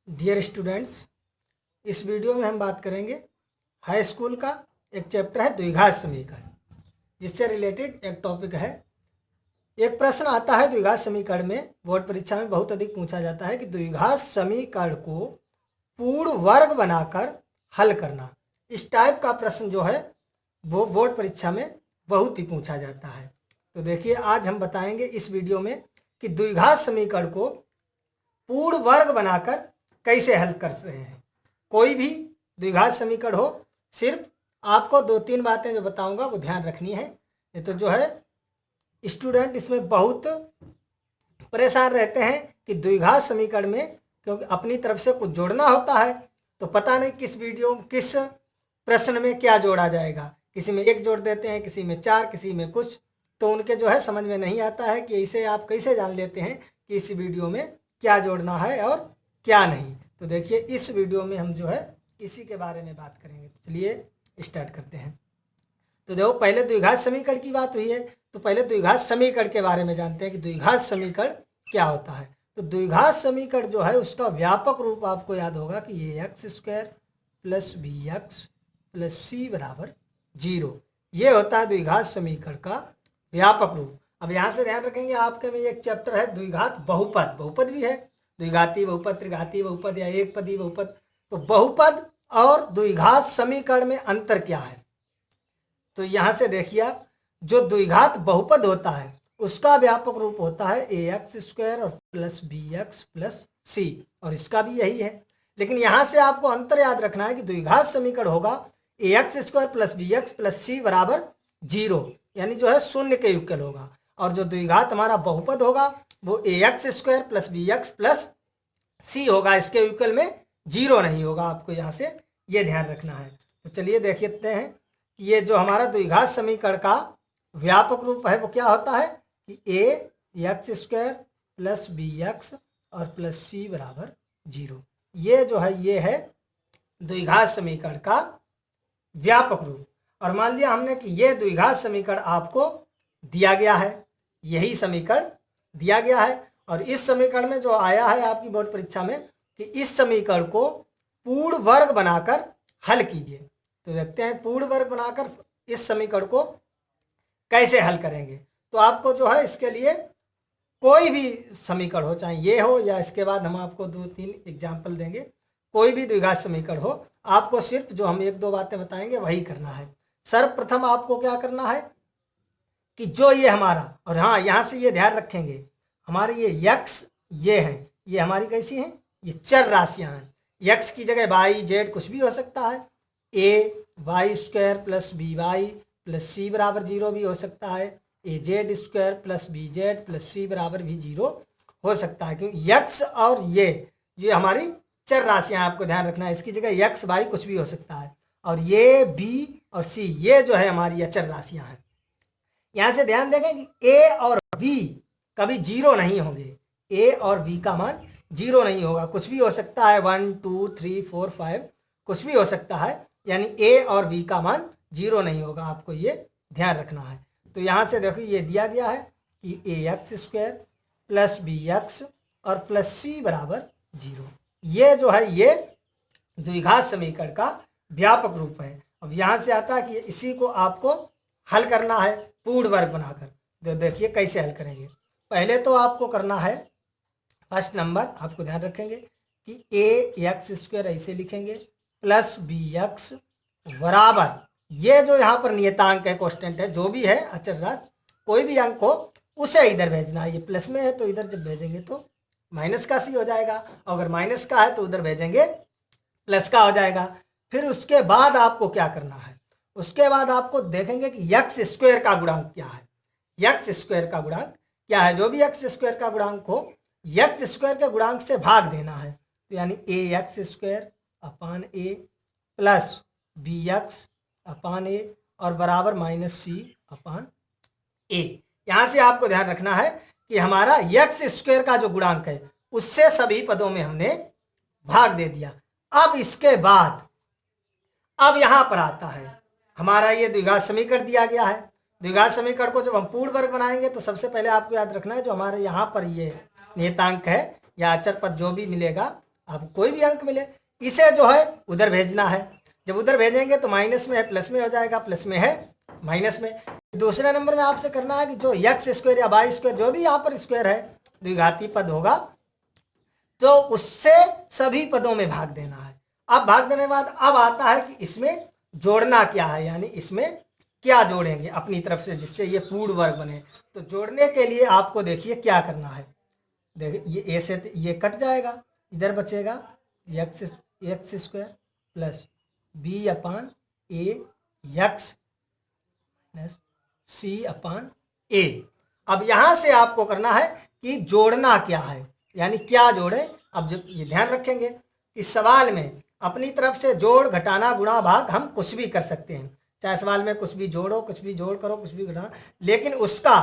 Dear students, इस video में हम बात करेंगे हाई स्कूल का एक चैप्टर है द्विघात समीकरण, जिससे रिलेटेड एक टॉपिक है। एक प्रश्न आता है द्विघात समीकरण में, बोर्ड परीक्षा में बहुत अधिक पूछा जाता है कि द्विघात समीकरण को पूर्ण वर्ग बनाकर हल करना। इस टाइप का प्रश्न जो है वो बोर्ड परीक्षा में बहुत ही पूछा जाता है। तो देखिए, आज हम बताएंगे इस वीडियो में कि द्विघात समीकरण को पूर्ण वर्ग बनाकर कैसे हल करते हैं। कोई भी द्विघात समीकरण हो, सिर्फ आपको 2-3 बातें जो बताऊंगा वो ध्यान रखनी है। ये तो जो है स्टूडेंट इसमें बहुत परेशान रहते हैं कि द्विघात समीकरण में, क्योंकि अपनी तरफ से कुछ जोड़ना होता है तो पता नहीं किस प्रश्न में क्या जोड़ा जाएगा। किसी में 1 जोड़ देते हैं, किसी में 4, किसी में कुछ, तो उनके जो है समझ में नहीं आता है कि इसे आप कैसे जान लेते हैं कि इस वीडियो में क्या जोड़ना है और क्या नहीं। तो देखिए, इस वीडियो में हम जो है इसी के बारे में बात करेंगे। तो चलिए स्टार्ट करते हैं। तो देखो, पहले द्विघात समीकरण की बात हुई है, तो पहले द्विघात समीकरण के बारे में जानते हैं कि द्विघात समीकरण क्या होता है। तो द्विघात समीकरण जो है उसका व्यापक रूप आपको याद होगा कि ये x² + bx + c = 0, ये होता है द्विघात समीकरण का व्यापक रूप। अब यहाँ से ध्यान रखेंगे, आपके में एक चैप्टर है द्विघात बहुपद। बहुपद भी है, द्विघाती बहुपद, त्रिघाती बहुपद या एक पदी बहुपद। तो बहुपद और द्विघात समीकरण में अंतर क्या है? तो यहाँ से देखिए आप, जो द्विघात बहुपद होता है उसका व्यापक रूप होता है ax² और + bx + c, और इसका भी यही है। लेकिन यहाँ से आपको अंतर याद रखना है कि द्विघात समीकरण होगा ax² + bx + c = 0, यानी जो है शून्य के युगल होगा। और जो द्विघात हमारा बहुपद होगा वो ax² + bx + c होगा, इसके युगल में 0 नहीं होगा। आपको यहाँ से ये ध्यान रखना है। तो चलिए देखते हैं कि ये जो हमारा द्विघात समीकरण का व्यापक रूप है वो क्या होता है कि ax² + bx और + c = 0। ये जो है ये है द्विघात समीकरण का व्यापक रूप। और मान लिया हमने कि ये द्विघात समीकरण आपको दिया गया है, यही समीकरण दिया गया है, और इस समीकरण में जो आया है आपकी बोर्ड परीक्षा में कि इस समीकरण को पूर्ण वर्ग बनाकर हल कीजिए। तो देखते हैं पूर्ण वर्ग बनाकर इस समीकरण को कैसे हल करेंगे। तो आपको जो है इसके लिए कोई भी समीकरण हो, चाहे ये हो या इसके बाद हम आपको 2-3 एग्जाम्पल देंगे, कोई भी द्विघात समीकरण हो, आपको सिर्फ जो हम 1-2 बातें बताएंगे वही करना है। सर्वप्रथम आपको क्या करना है कि जो ये हमारा, और हाँ यहाँ से ये ध्यान रखेंगे, हमारे ये x ये हैं, ये हमारी कैसी हैं, ये चर राशियां हैं। x की जगह y z कुछ भी हो सकता है, ay² + by + c = 0 भी हो सकता है, az² + bz + c = भी 0 हो सकता है, क्योंकि x और ये हमारी चर राशियां, आपको ध्यान रखना है। इसकी जगह x y कुछ भी हो सकता है, और ये b और c ये जो है हमारी अचर राशियां हैं। यहाँ से ध्यान देंगे कि a और b कभी 0 नहीं होंगे, a और b का मान 0 नहीं होगा, कुछ भी हो सकता है, 1 2 3 4 5 कुछ भी हो सकता है, यानी a और b का मान 0 नहीं होगा, आपको ये ध्यान रखना है। तो यहाँ से देखो ये दिया गया है कि ax² + bx और + c = 0, ये जो है ये द्विघात समीकरण का व्यापक रूप है। अब यहाँ से आता है कि इसी को आपको हल करना है पूर्ण वर्ग बनाकर। तो देखिए कैसे हल करेंगे। पहले तो आपको करना है, फर्स्ट नंबर आपको ध्यान रखेंगे कि ax² ऐसे लिखेंगे + bx बराबर, ये जो यहाँ पर नियतांक है, कांस्टेंट है, जो भी है अचर राशि, कोई भी अंक हो उसे इधर भेजना है। ये प्लस में है तो इधर जब भेजेंगे तो माइनस का सी हो जाएगा, अगर माइनस का है तो उधर भेजेंगे प्लस का हो जाएगा। फिर उसके बाद आपको क्या करना है, उसके बाद आपको देखेंगे कि x² का गुणांक क्या है। x² का गुणांक क्या है, जो भी x² का गुणांक हो x² के गुणांक से भाग देना है। तो यानी ax² / a + bx / a और बराबर -c / a। यहां से आपको ध्यान रखना है कि हमारा x² का जो गुणांक है उससे सभी पदों में हमने भाग दे दिया। अब इसके बाद अब यहां पर आता है हमारा ये द्विघात समीकरण दिया गया है। द्विघात समीकरण को जब हम पूर्ण वर्ग बनाएंगे तो सबसे पहले आपको याद रखना है जो हमारे यहाँ पर ये नियतांक है या अचर पद जो भी मिलेगा आपको कोई भी अंक मिले, इसे जो है उधर भेजना है। जब उधर भेजेंगे तो माइनस में है प्लस में हो जाएगा, प्लस में है माइनस में। दूसरे नंबर में आपसे करना है कि जो एक्स स्क्वायर या वाई स्क्वायर जो भी यहाँ पर स्क्वायर है द्विघाती पद होगा तो उससे सभी पदों में भाग देना है। अब भाग देने के बाद अब आता है कि इसमें जोड़ना क्या है, यानी इसमें क्या जोड़ेंगे अपनी तरफ से जिससे ये पूर्ण वर्ग बने। तो जोड़ने के लिए आपको देखिए क्या करना है। देखिए ये ए से ये कट जाएगा, इधर बचेगा एक्स स्क्वायर प्लस बी अपान ए एक्स माइनस सी अपान ए। अब यहां से आपको करना है कि जोड़ना क्या है, यानी क्या जोड़े। अब जब ये ध्यान रखेंगे इस सवाल में अपनी तरफ से जोड़ घटाना गुणा भाग हम कुछ भी कर सकते हैं, चाहे सवाल में कुछ भी जोड़ो कुछ भी जोड़ करो कुछ भी घटाना, लेकिन उसका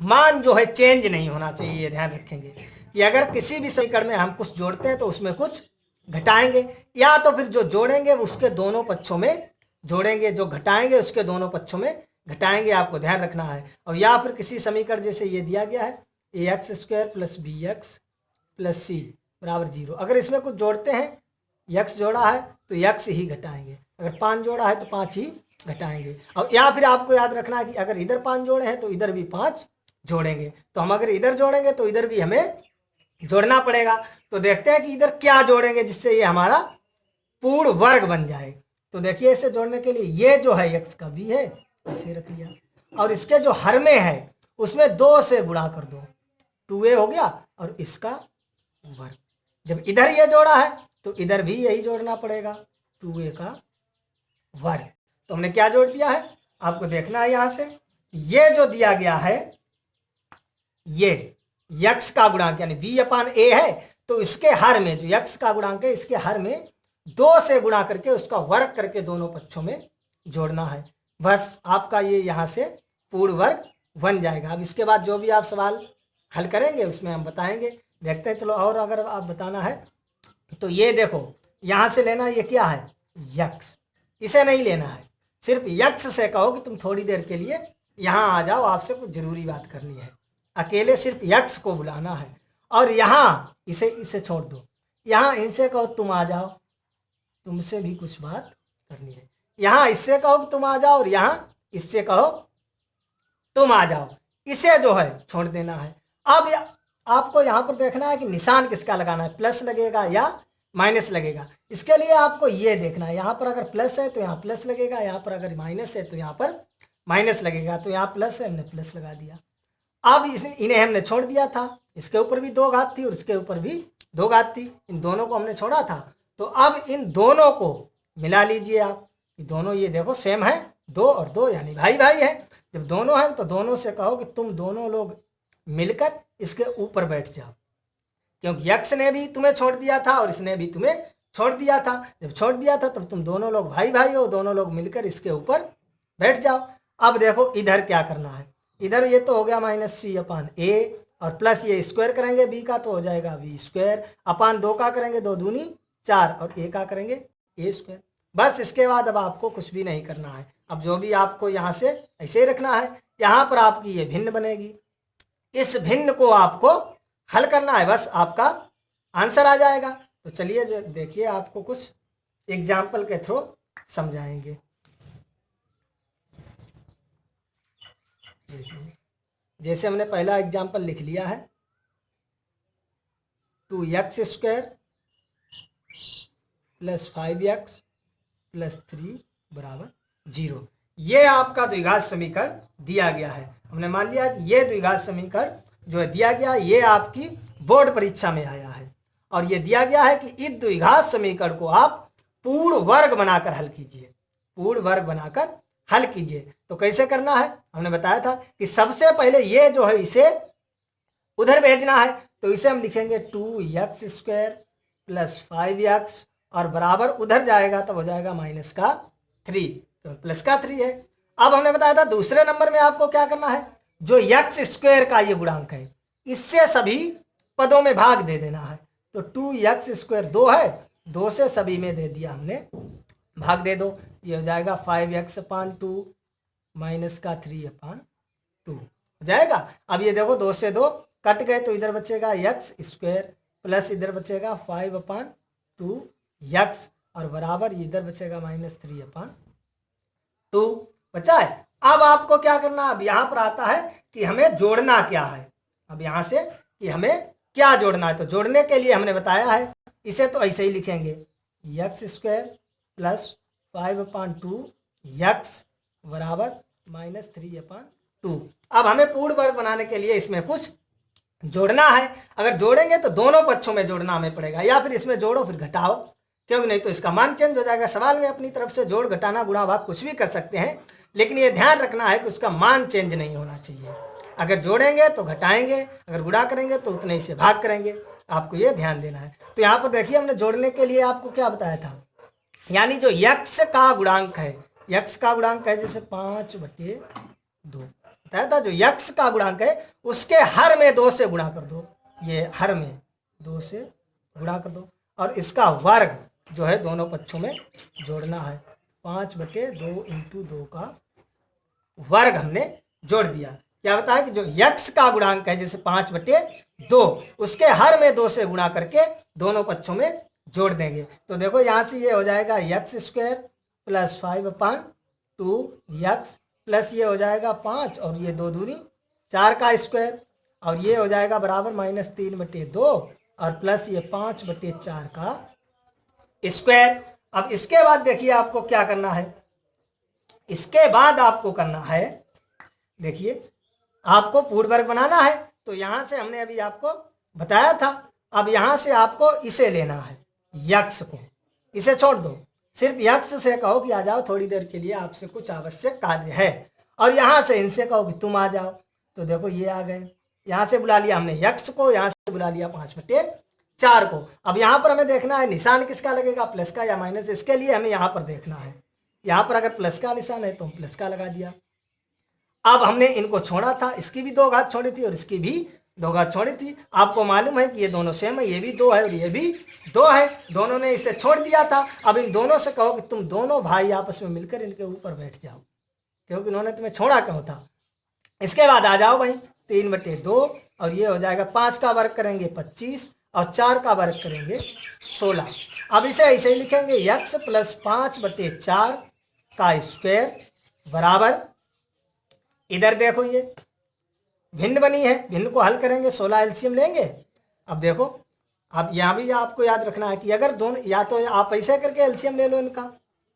मान जो है चेंज नहीं होना चाहिए। ये ध्यान रखेंगे कि अगर किसी भी समीकरण में हम कुछ जोड़ते हैं तो उसमें कुछ घटाएंगे, या तो फिर जो जोड़ेंगे उसके दोनों पक्षों में जोड़ेंगे, जो घटाएंगे उसके दोनों पक्षों में घटाएंगे, आपको ध्यान रखना है। और या फिर किसी समीकरण जैसे ये दिया गया है A X square plus B X plus C बराबर 0, अगर इसमें कुछ जोड़ते हैं यक्स जोड़ा है तो यक्स ही घटाएंगे, अगर 5 जोड़ा है तो 5 ही घटाएंगे। और या फिर आपको याद रखना है कि अगर इधर 5 जोड़े हैं तो इधर भी 5 जोड़ेंगे, तो हम अगर इधर जोड़ेंगे तो इधर भी हमें जोड़ना पड़ेगा। तो देखते हैं कि इधर क्या जोड़ेंगे जिससे ये हमारा पूर्ण वर्ग बन जाए। तो देखिए इसे जोड़ने के लिए ये जो है एक्स का भी है इसे रख लिया, और इसके जो हर में है उसमें 2 से गुणा कर दो, 2a हो गया और इसका वर्ग। जब इधर ये जोड़ा है तो इधर भी यही जोड़ना पड़ेगा 2a का वर्ग। तो हमने क्या जोड़ दिया है आपको देखना है। यहां से ये जो दिया गया है ये यक्स का गुणांक यानी v अपान a है, तो इसके हर में जो यक्स का गुणांक है इसके हर में 2 से गुणा करके उसका वर्ग करके दोनों पक्षों में जोड़ना है। बस आपका ये यहाँ से पूर्ण वर्ग बन जाएगा। अब इसके बाद जो भी आप सवाल हल करेंगे उसमें हम बताएंगे, देखते हैं। चलो और अगर आप बताना है तो ये देखो यहाँ से लेना, ये क्या है यक्स, इसे नहीं लेना है, सिर्फ यक्स से कहो कि तुम थोड़ी देर के लिए यहाँ आ जाओ, आपसे कुछ जरूरी बात करनी है, अकेले सिर्फ यक्स को बुलाना है। और यहाँ इसे छोड़ दो, यहाँ इनसे कहो तुम आ जाओ, तुमसे भी कुछ बात करनी है। यहाँ इससे कहो कि तुम आ जाओ और यहाँ इससे कहो तुम आ जाओ, इसे जो है छोड़ देना है। अब आपको यहाँ पर देखना है कि निशान किसका लगाना है, प्लस लगेगा या माइनस लगेगा। इसके लिए आपको ये देखना है, यहाँ पर अगर प्लस है तो यहाँ प्लस लगेगा, यहाँ पर अगर माइनस है तो यहाँ पर माइनस लगेगा। तो यहाँ प्लस है हमने प्लस लगा दिया। अब इन्हें हमने छोड़ दिया था, इसके ऊपर भी 2 घात थी और इसके ऊपर भी 2 घात थी, इन दोनों को हमने छोड़ा था। तो अब इन दोनों को मिला लीजिए आप, दोनों ये देखो सेम है, 2 और 2 यानी भाई भाई है। जब दोनों है तो दोनों से कहो कि तुम दोनों लोग मिलकर इसके ऊपर बैठ जाओ, क्योंकि यक्स ने भी तुम्हें छोड़ दिया था और इसने भी तुम्हें छोड़ दिया था। जब छोड़ दिया था तब तुम दोनों लोग भाई भाई हो, दोनों लोग मिलकर इसके ऊपर बैठ जाओ। अब देखो इधर क्या करना है, इधर ये तो हो गया माइनस सी अपान ए, और प्लस ये स्क्वायर करेंगे बी का तो हो जाएगा वी स्क्वायर, अपान 2 का करेंगे 2 दूनी 4 और ए का करेंगे ए स्क्वायर। बस इसके बाद अब आपको कुछ भी नहीं करना है। अब जो भी आपको यहाँ से ऐसे ही रखना है, यहाँ पर आपकी ये भिन्न बनेगी, इस भिन्न को आपको हल करना है, बस आपका आंसर आ जाएगा। तो चलिए देखिए आपको कुछ एग्जाम्पल के थ्रू समझाएंगे। जैसे हमने पहला एग्जाम्पल लिख लिया है 2x square plus 5x plus 3 बराबर 0। ये आपका द्विघात समीकरण दिया गया है। हमने मान लिया कि ये द्विघात समीकरण जो है दिया गया, ये आपकी बोर्ड परीक्षा में आया है, और ये दिया गया है कि इस द्विघात समीकरण को आप पूर्ण वर्ग बनाकर हल कीजिए, पूर्ण वर्ग बनाकर हल कीजिए। तो कैसे करना है हमने बताया था कि सबसे पहले ये जो है इसे उधर भेजना है, तो इसे हम लिखेंगे 2x स्क्वायर प्लस 5x और बराबर उधर जाएगा तब हो जाएगा माइनस का 3, तो प्लस का 3 है। अब हमने बताया था दूसरे नंबर में आपको क्या करना है, जो x स्क्वायर का ये गुणांक है इससे सभी पदों में भाग दे देना है। तो 2x स्क्वायर 2 है, 2 से सभी में दे दिया हमने, भाग दे दो, ये हो जाएगा 5x अपान 2 माइनस का 3 अपान 2 हो जाएगा। अब ये देखो 2 से 2 कट गए तो इधर बचेगा x स्क्वायर, प्लस इधर बचेगा 5/2 यक्स और बराबर इधर बचेगा -3/2 बचा है। अब आपको क्या करना है, अब यहां पर आता है कि हमें जोड़ना क्या है। अब यहां से कि हमें क्या जोड़ना है, तो जोड़ने के लिए हमने बताया है, इसे तो ऐसे ही लिखेंगे x² प्लस 5/2 यक्स बराबर -3/2। अब हमें पूर्ण वर्ग बनाने के लिए इसमें कुछ जोड़ना है। अगर जोड़ेंगे तो दोनों पक्षों में जोड़ना हमें पड़ेगा, या फिर इसमें जोड़ो फिर घटाओ, क्योंकि नहीं तो इसका मान चेंज हो जाएगा। सवाल में अपनी तरफ से जोड़ घटाना गुणा भाग कुछ भी कर सकते हैं, लेकिन ये ध्यान रखना है कि उसका मान चेंज नहीं होना चाहिए। अगर जोड़ेंगे तो घटाएंगे, अगर गुणा करेंगे तो उतने ही से भाग करेंगे, आपको ये ध्यान देना है। तो यहाँ पर देखिए हमने जोड़ने के लिए आपको क्या बताया था, यानी जो यक्स का गुणांक है, यक्स का गुणांक है जैसे 5/2 बताया था, जो यक्स का गुणांक है उसके हर में 2 से गुणा कर दो, ये हर में 2 से गुणा कर दो, और इसका वर्ग जो है दोनों पक्षों में जोड़ना है। 5/2 × 2 का वर्ग हमने जोड़ दिया। क्या बताया कि जो यक्स का गुणांक है जैसे 5/2 उसके हर में 2 से गुणा करके दोनों पक्षों में जोड़ देंगे। तो देखो यहां से ये हो जाएगा x² प्लस 5/2 यक्स प्लस ये हो जाएगा 5 और ये 2 दूनी 4 का स्क्वायर, और ये हो जाएगा बराबर -3/2 और प्लस ये 5/4 का स्क्वायर। अब इसके बाद देखिए आपको क्या करना है, इसके बाद आपको करना है, देखिए आपको पूर्ण वर्ग बनाना है। तो यहां से हमने अभी आपको बताया था, अब यहां से आपको इसे लेना है, यक्स को, इसे छोड़ दो, सिर्फ यक्स से कहो कि आ जाओ थोड़ी देर के लिए, आपसे कुछ आवश्यक कार्य है, और यहां से इनसे कहो कि तुम आ जाओ। तो देखो ये आ गए, यहां से बुला लिया हमने यक्स को, यहां से बुला लिया 5/4 को। अब यहां पर हमें देखना है निशान किसका लगेगा, प्लस का या माइनस, इसके लिए हमें यहां पर देखना है। यहां पर अगर प्लस का निशान है तो हम प्लस का लगा दिया। अब हमने इनको छोड़ा था, इसकी भी 2 घात छोड़ी थी और इसकी भी 2 घात छोड़ी थी। आपको मालूम है कि ये दोनों सेम है, ये भी 2 है और ये भी 2 है, दोनों ने इसे छोड़ दिया था। अब इन दोनों से कहो कि तुम दोनों भाई आपस में मिलकर इनके ऊपर बैठ जाओ, क्योंकि उन्होंने तुम्हें छोड़ा क्यों था। इसके बाद आ जाओ भाई 3/2 और ये हो जाएगा 5 का वर्ग करेंगे 25 और 4 का वर्ग करेंगे 16। अब इसे ऐसे ही लिखेंगे x प्लस 5/4 का स्क्वायर बराबर, इधर देखो ये भिन्न बनी है, भिन्न को हल करेंगे, 16 एलसीएम लेंगे। अब देखो, अब यहाँ भी आपको याद रखना है कि अगर दोनों, या तो आप ऐसे करके एलसीएम ले लो इनका,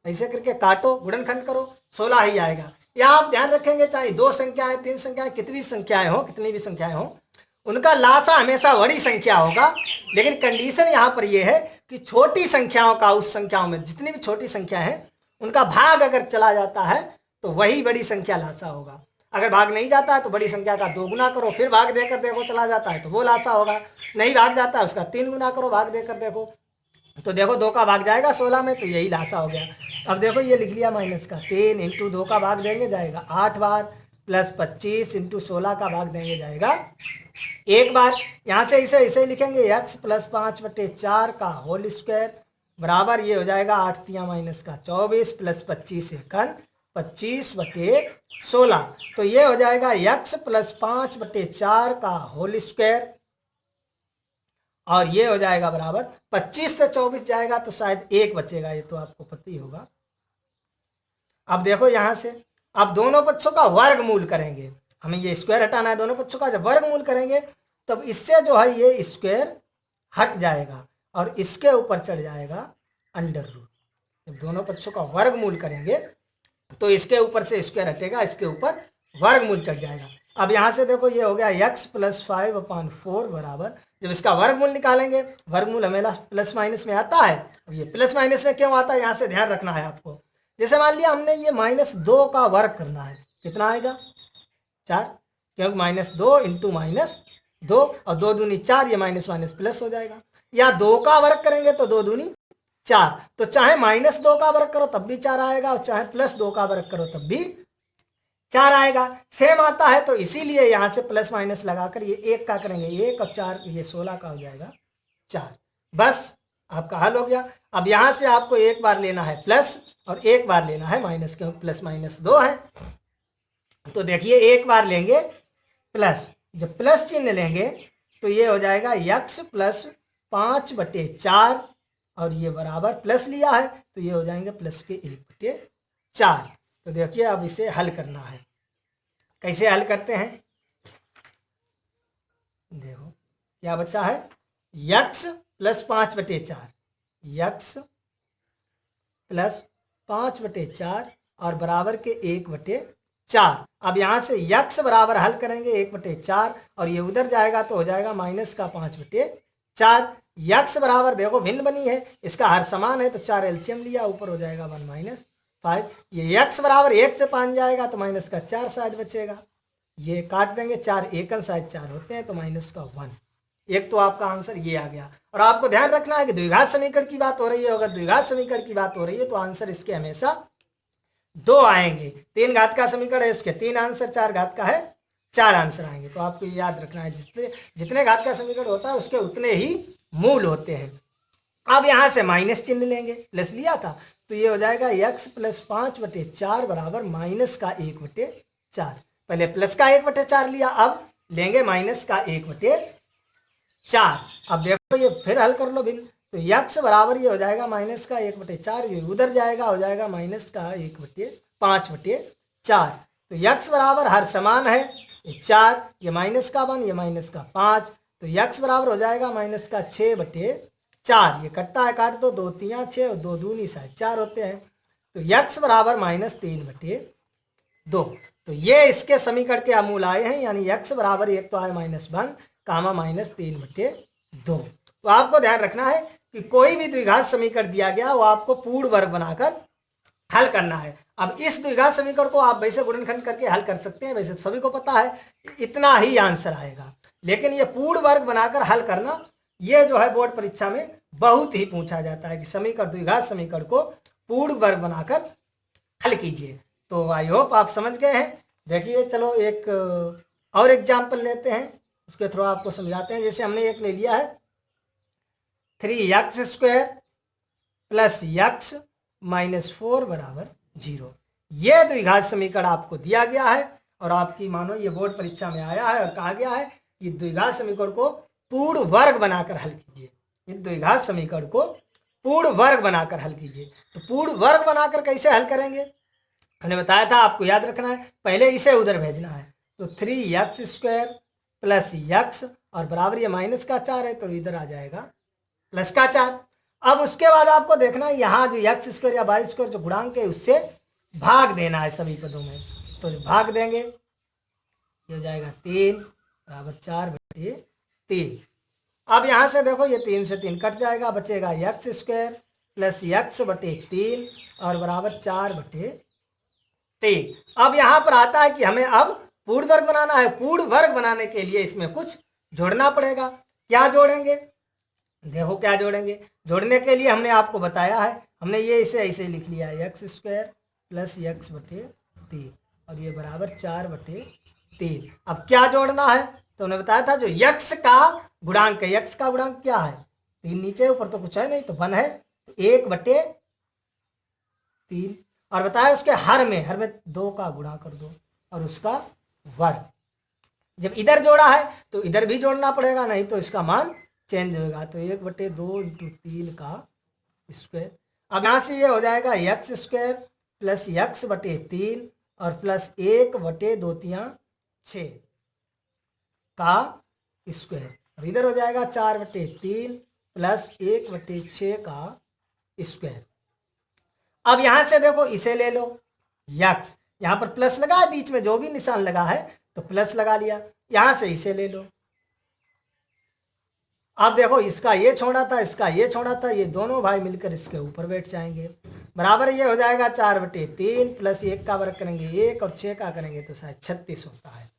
ऐसे करके काटो गुणनखंड करो, 16 ही आएगा। या आप ध्यान रखेंगे चाहे 2 संख्याएं 3 संख्याएं कितनी भी संख्याएं हो, उनका लासा हमेशा बड़ी संख्या होगा, लेकिन कंडीशन यहाँ पर यह है कि छोटी संख्याओं का, उस संख्याओं में जितनी भी छोटी संख्या है उनका भाग अगर चला जाता है तो वही बड़ी संख्या लासा होगा। अगर भाग नहीं जाता है तो बड़ी संख्या का 2 गुना करो, फिर भाग देकर देखो चला जाता है तो वो लासा होगा। नहीं भाग जाता है उसका 3 गुना करो, भाग देकर देखो, तो देखो 2 का भाग जाएगा 16 में, तो यही लासा हो गया। अब देखो ये लिख लिया माइनस का, 3 × 2 का भाग देंगे जाएगा 8 बार, प्लस 25 × 16 का भाग देंगे जाएगा 1 बार। यहाँ से इसे इसे लिखेंगे x प्लस 5/4 का होल स्क्वायर बराबर, ये हो जाएगा 8 तिया माइनस का 24 प्लस 25 एकन 25/16। तो ये हो जाएगा x प्लस 5/4 का होल स्क्वायर, और ये हो जाएगा बराबर 25 से 24 जाएगा तो शायद 1 बचेगा, ये तो आपको पता ही होगा। अब देखो यहां से अब दोनों पक्षों का वर्गमूल करेंगे, हमें ये स्क्वायर हटाना है, दोनों पक्षों का जब वर्गमूल करेंगे तब इससे जो है ये स्क्वायर हट जाएगा और इसके ऊपर चढ़ जाएगा अंडर रूट। जब दोनों पक्षों का वर्गमूल करेंगे तो इसके ऊपर से स्क्वायर हटेगा, इसके ऊपर वर्गमूल चढ़ जाएगा। अब यहां से देखो ये हो गया x प्लस 5/4 बराबर, जब इसका वर्गमूल निकालेंगे, वर्गमूल हमेशा प्लस माइनस में आता है। अब ये प्लस माइनस में क्यों आता है, यहां से ध्यान रखना है आपको। जैसे मान लिया हमने ये -2 का वर्ग करना है, कितना आएगा 4, क्योंकि -2 × -2 और 2 दूनी 4, ये माइनस माइनस प्लस हो जाएगा। या 2 का वर्ग करेंगे तो 2 दूनी 4, तो चाहे -2 का वर्ग करो तब भी 4 आएगा और चाहे +2 का वर्ग करो तब भी 4 आएगा, सेम आता है। तो इसीलिए यहां से प्लस माइनस लगाकर ये 1 का करेंगे 1 और 4, ये 16 का हो जाएगा 4, बस आपका हल हो गया। अब यहां से आपको एक बार लेना है प्लस और एक बार लेना है माइनस, क्योंकि प्लस माइनस 2 है। तो देखिए एक बार लेंगे प्लस, जब प्लस चिन्ह लेंगे तो ये हो जाएगा x प्लस 5/4 और ये बराबर प्लस लिया है तो ये हो जाएंगे प्लस के 1/4। तो देखिए अब इसे हल करना है। कैसे हल करते हैं, देखो क्या बचा है, x प्लस 5/4, x प्लस 5/4 और बराबर के 1/4। अब यहाँ से x बराबर हल करेंगे 1/4 और ये उधर जाएगा तो हो जाएगा माइनस का 5/4। x बराबर देखो भिन्न बनी है, इसका हर समान है तो 4 एलसीएम लिया, ऊपर हो जाएगा 1 - 5। ये x बराबर 1 से 5 जाएगा तो माइनस का 4 शायद बचेगा, ये काट देंगे, 4 एकन शायद 4 होते हैं तो माइनस का 1। एक तो आपका आंसर ये आ गया। और आपको ध्यान रखना है कि द्विघात समीकरण की बात हो रही है, अगर द्विघात समीकरण की बात हो रही है तो आंसर इसके हमेशा 2 आएंगे। 3 घात का समीकरण है, इसके 3 आंसर, 4 घात का है 4 आंसर आएंगे। तो आपको ये याद रखना है, जितने घात का समीकरण होता है उसके उतने ही मूल होते हैं। अब यहां से माइनस चिन्ह लेंगे, प्लस लिया था तो ये हो जाएगा x प्लस 5/4 बराबर माइनस का 1/4। पहले प्लस का 1/4 लिया, अब लेंगे माइनस का 1/4। अब देखो ये फिर हल कर लो भिन्न, तो x बराबर ये हो जाएगा माइनस का 1/4, ये उधर जाएगा हो जाएगा माइनस का 5/4। तो x बराबर हर समान है 4, ये माइनस का 1, ये माइनस का 5, तो x बराबर हो जाएगा माइनस का 6/4। ये कटता है, काट दो, 2 × 3 = 6 और 2 × 2 = 4 होते हैं। तो x बराबर -3/2। तो ये इसके समीकरण के अमूल आए हैं, यानी x बराबर एक तो आए -1 कामा -3/2। तो आपको ध्यान रखना है कि कोई भी द्विघात समीकरण दिया गया वो आपको पूर्ण वर्ग बनाकर हल करना है। अब इस द्विघात समीकरण को आप वैसे गुणनखंड करके हल कर सकते हैं, वैसे सभी को पता है इतना ही आंसर आएगा, लेकिन ये पूर्ण वर्ग बनाकर हल करना, ये जो है बोर्ड परीक्षा में बहुत ही पूछा जाता है कि समीकरण, द्विघात समीकरण को पूर्ण वर्ग बनाकर हल कीजिए। तो आई होप आप समझ गए हैं। देखिए चलो एक और एग्जाम्पल लेते हैं, उसके थ्रू आपको समझाते हैं। जैसे हमने एक ले लिया है 3x² प्लस x - 4 बराबर 0। ये द्विघात समीकरण आपको दिया गया है और आपकी मानो ये बोर्ड परीक्षा में आया है और कहा गया है कि द्विघात समीकरण को पूर्ण वर्ग बनाकर हल कीजिए। इस द्विघात समीकरण को पूर्ण वर्ग बनाकर हल कीजिए। तो पूर्ण वर्ग बनाकर कैसे हल करेंगे, हमने बताया था, आपको याद रखना है, पहले इसे उधर भेजना है। तो 3x² प्लस x और बराबर ये माइनस का 4 है तो इधर आ जाएगा प्लस का 4। अब उसके बाद आपको देखना है यहाँ जो x² या y² जो गुणांक है उससे भाग देना है सभी पदों में। तो भाग देंगे, ये हो जाएगा 3 बराबर 4/3। अब यहाँ से देखो ये 3 से 3 कट जाएगा, बचेगा x² प्लस x/3 और बराबर 4/3। अब यहाँ पर आता है कि हमें अब पूर्ण वर्ग बनाना है। पूर्ण वर्ग बनाने के लिए इसमें कुछ जोड़ना पड़ेगा। क्या जोड़ेंगे, देखो क्या जोड़ेंगे। जोड़ने के लिए हमने आपको बताया है, हमने ये इसे ऐसे लिख लिया है x² प्लस x/3 और ये बराबर 4/3। अब क्या जोड़ना है, तो हमने बताया था जो x का गुणांक है, x का गुणांक क्या है 3, नीचे ऊपर तो कुछ है नहीं तो 1 है, तो 1/3 और बताया उसके हर में 2 का गुणा कर दो और उसका वर्ग। जब इधर जोड़ा है तो इधर भी जोड़ना पड़ेगा, नहीं तो इसका मान चेंज होगा। तो 1/2 × 3 का स्क्वायर। अब यहाँ से ये हो जाएगा x² प्लस x/3 और प्लस 1/2 × 6 का स्क्वायर और इधर हो जाएगा 4/3 प्लस 1/6 का स्क्वायर। अब यहां से देखो इसे ले लो x, यहां पर प्लस लगा है, बीच में जो भी निशान लगा है तो प्लस लगा लिया। यहां से इसे ले लो, अब देखो इसका ये छोड़ा था, इसका ये छोड़ा था, ये दोनों भाई मिलकर इसके ऊपर बैठ जाएंगे। बराबर ये हो जाएगा 4/3 प्लस 1 का वर्ग करेंगे 1 और 6 का करेंगे तो शायद 36 होता है।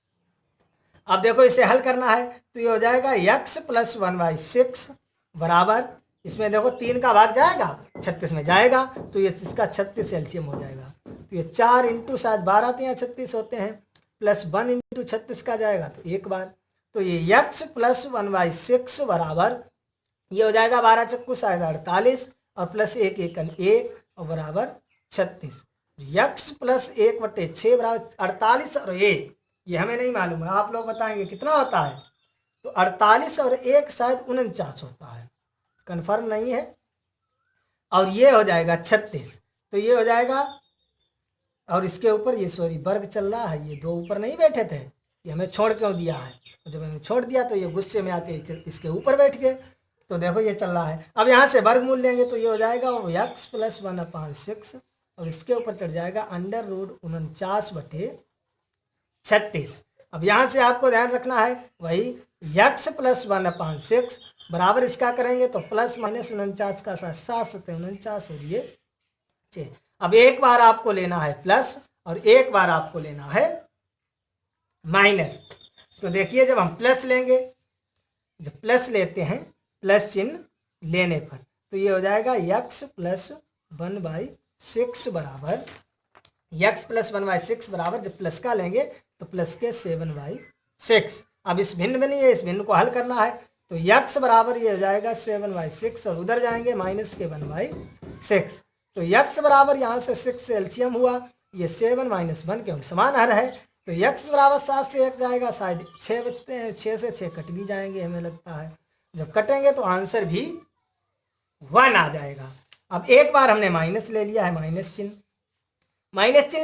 अब देखो इसे हल करना है तो ये हो जाएगा x प्लस 1/6 बराबर, इसमें देखो 3 का भाग जाएगा 36 में जाएगा तो ये इसका 36 एलसीएम हो जाएगा। तो ये 4 × शायद 12 तो यहाँ 36 होते हैं, प्लस 1 × 36 का जाएगा तो एक बार, तो ये x प्लस 1/6 बराबर ये हो जाएगा 12 चक्कू शायद 48 और प्लस 1 एकन 1 और बराबर 36। x प्लस 1/6 बराबर 48 और 1, ये हमें नहीं मालूम है, आप लोग बताएंगे कितना होता है। तो 48 और 1 शायद 49 होता है। कन्फर्म नहीं है, और ये हो जाएगा 36। तो ये हो जाएगा, और इसके ऊपर ये सॉरी वर्ग चल रहा है, ये दो ऊपर नहीं बैठे थे, ये हमें छोड़ क्यों दिया है, जब हमें छोड़ दिया तो ये गुस्से में आके इसके ऊपर बैठ गए। तो देखो ये चल रहा है। अब यहाँ से वर्गमूल लेंगे तो ये हो जाएगा x + 1/6, और इसके ऊपर चढ़ जाएगा √49/36। अब यहाँ से आपको ध्यान रखना है वही x + 1/6 बराबर इसका करेंगे तो प्लस माइनस 49 का 7×7 और ये 6। अब एक बार आपको लेना है प्लस और एक बार आपको लेना है माइनस। तो देखिए जब हम प्लस लेंगे, जब प्लस लेते हैं प्लस चिन्ह लेने पर, तो ये हो जाएगा x + 1/6 बराबर, x + 1/6 बराबर, जब प्लस का लेंगे तो प्लस के 7/6। अब इस भिन्न बनी है, इस भिन्न को हल करना है, तो x बराबर ये हो जाएगा 7/6 और उधर जाएंगे माइनस के 1/6। तो x बराबर यहाँ से 6 से एलसीएम हुआ, ये 7 - 1 क्योंकि समान हर है, तो x बराबर 7 से 1 जाएगा, शायद 6 बचते हैं, 6 से 6 कट भी जाएंगे हमें लगता है। जब कटेंगे तो आंसर भी 1 आ जाएगा। अब एक बार हमने माइनस ले लिया है, माइनस चिन्ह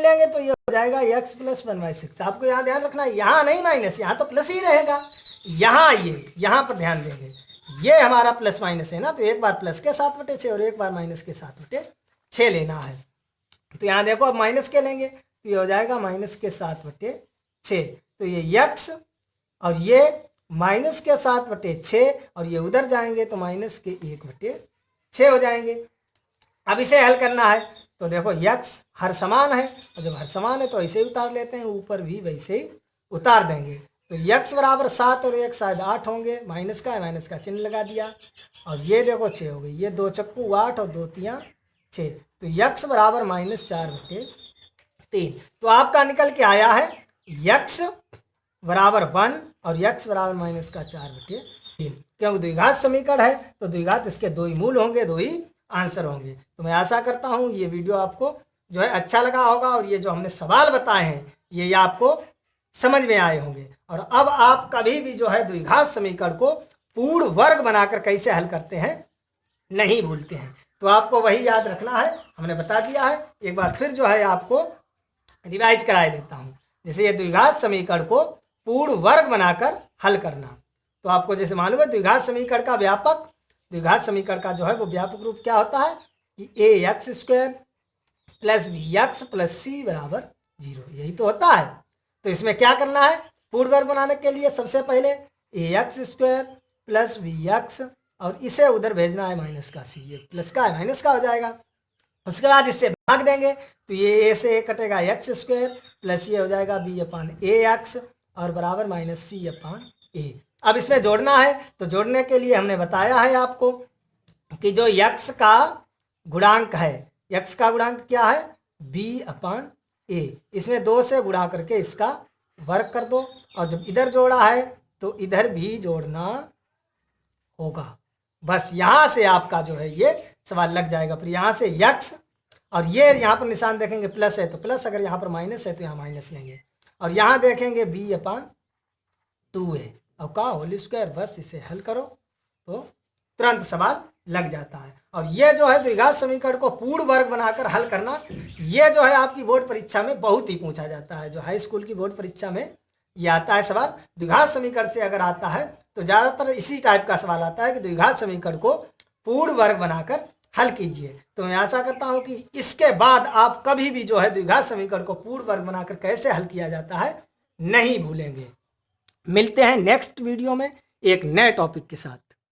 लेंगे तो ये हो जाएगा x + 1/6। आपको यहाँ ध्यान रखना है, यहाँ नहीं माइनस, यहाँ तो प्लस ही रहेगा। यहाँ ये यहाँ पर ध्यान देंगे, ये हमारा प्लस माइनस है ना, तो एक बार प्लस के 7/6 और एक बार माइनस के 7/6 लेना है। तो यहाँ देखो अब माइनस के लेंगे तो ये हो जाएगा माइनस के 7/6। तो ये x और ये माइनस के 7/6 और ये उधर जाएंगे तो माइनस के 1/6 हो जाएंगे। अब इसे हल करना है तो देखो x हर समान है, और जब हर समान है तो ऐसे ही उतार लेते हैं, ऊपर भी वैसे ही उतार देंगे। तो x बराबर 7 और 1 शायद 8 होंगे, माइनस का है, माइनस का चिन्ह लगा दिया, और ये देखो 6 हो गई, ये 2 चक्कू 8 और 2 तियाँ 6। तो x बराबर -4/3। तो आपका निकल के आया है x बराबर 1 और x बराबर -4/3। क्योंकि द्विघात समीकरण है तो द्विघात इसके दो ही मूल होंगे, दो ही आंसर होंगे। तो मैं आशा करता हूँ ये वीडियो आपको जो है अच्छा लगा होगा, और ये जो हमने सवाल बताए हैं ये आपको समझ में आए होंगे। और अब आप कभी भी जो है द्विघात समीकरण को पूर्ण वर्ग बनाकर कैसे हल करते हैं नहीं भूलते हैं। तो आपको वही याद रखना है, हमने बता दिया है, एक बार फिर जो है आपको रिवाइज कराए देता हूँ। जैसे ये द्विघात समीकरण को पूर्ण वर्ग बनाकर हल करना, तो आपको जैसे मालूम है द्विघात समीकरण का व्यापक, द्विघात समीकरण का जो है वो व्यापक रूप क्या होता है कि ax² + bx + c बराबर 0, यही तो होता है। तो इसमें क्या करना है, पूर्ण वर्ग बनाने के लिए सबसे पहले ax² + bx और इसे उधर भेजना है माइनस का c, ये प्लस का है माइनस का हो जाएगा। उसके बाद इससे भाग देंगे तो ये a से a कटेगा x² प्लस ये हो जाएगा b/ax और बराबर -c/a। अब इसमें जोड़ना है, तो जोड़ने के लिए हमने बताया है आपको कि जो x का गुणांक है, x का गुणांक क्या है b/a, इसमें 2 से गुणा करके इसका वर्ग कर दो, और जब इधर जोड़ा है तो इधर भी जोड़ना होगा। बस यहाँ से आपका जो है ये सवाल लग जाएगा। फिर यहाँ से x और ये यहाँ पर निशान देखेंगे प्लस है तो प्लस, अगर यहाँ पर माइनस है तो यहाँ माइनस लेंगे, और यहाँ देखेंगे b/2a और का होल स्क्वायर। बस इसे हल करो तो तुरंत सवाल लग जाता है। और ये जो है द्विघात समीकरण को पूर्ण वर्ग बनाकर हल करना, ये जो है आपकी बोर्ड परीक्षा में बहुत ही पूछा जाता है। जो हाई स्कूल की बोर्ड परीक्षा में ये आता है सवाल, द्विघात समीकरण से अगर आता है तो ज़्यादातर इसी टाइप का सवाल आता है कि द्विघात समीकरण को पूर्ण वर्ग बनाकर हल कीजिए। तो मैं आशा करता हूं कि इसके बाद आप कभी भी जो है द्विघात समीकरण को पूर्ण वर्ग बनाकर कैसे हल किया जाता है नहीं भूलेंगे। मिलते हैं नेक्स्ट वीडियो में एक नए टॉपिक के साथ।